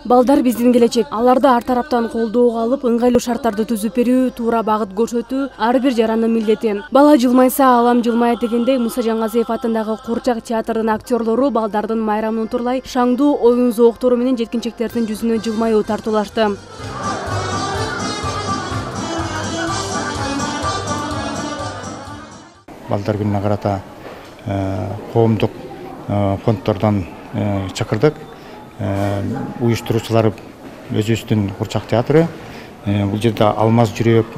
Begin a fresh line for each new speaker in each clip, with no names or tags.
Балдар биздин келечек. Аларды ар тараптан колдоого алып, ыңгайлуу шарттарды түзүп берүү, туура багыт көрсөтүү ар бир жарандын милдети. Бала жылмайса, алам жылмайт дегендей Муса Жаңгазиев атындагы Курчак театрынын актерлору балдардын майрамын утурлай шаңдуу оюн зооктору менен жеткинчектердин жүзүнө жылмаюу тартуулашты.
Балдар күнүнө карата коомдук фонддордон чакырдык. Уюштуруучулар өзүбүздүн Курчак театры. Бул жерде Алмаз жүрөк,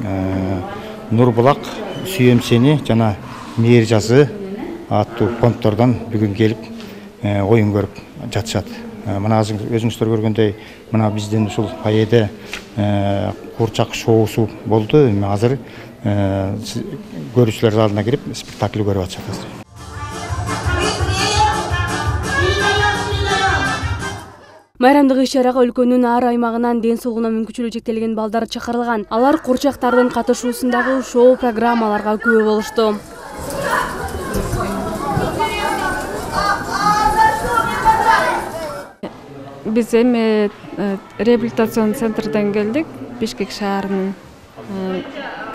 Нур булак, Сүйөм сени жана Мээр жазы аттуу фонддордон бүгүн келип оюн көрүп жатышат. Мына өзүңүздөр көргөндөй, мына биздин ушул фойеде Курчак шоусу болду. Азыр көрүүчүлөр залына кирип спектакль көрүп атышат.
Майрамдык иш-чарага өлкөнүн ар аймагынан ден соолугуна мүмкүнчүлүгү чектелген балдар чакырылган. Алар курчактардын катышуусундагы шоу программаларга күбө болушту.
Биз эми реабилитацион центрден келдик. Бишкек шаарынын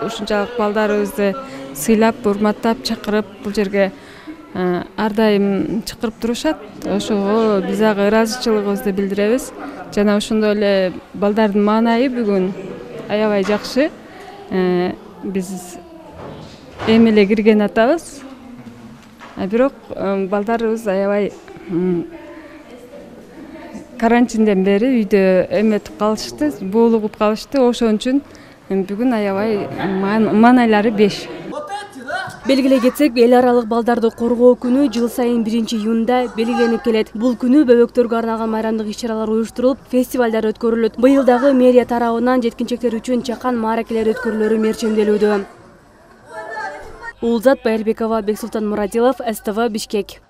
ушунчалык балдарыбызды сыйлап, урматтап, чакырып бул жерге ар дайым чакырып турушат. Ошого биз ага ыраазычылыгыбызды билдиребиз. Жана ошондой эле балдардын маанайы бүгүн аябай жакшы. Биз эми эле кирген атабыз. Бирок балдарыбыз аябай карантинден бери үйдө эметип калышты, боолугуп калышты. Ошон үчүн бүгүн аябай маанайлары 5.
Белгилей кетсек, эл аралык балдарды коргоо күнү жыл сайын 1-июнда белгиленип келет. Бул күнү бөбөктөргө арналган майрамдык иш-чаралар уюштурулуп, фестивалдар өткөрүлөт. Быйыл дагы мэрия тарабынан жеткинчектер үчүн чакан мааракелер өткөрүлөрү мерчемделүүдө. Улзат Байырбекова, Бексултан Мурадилов, СТВ, Бишкек.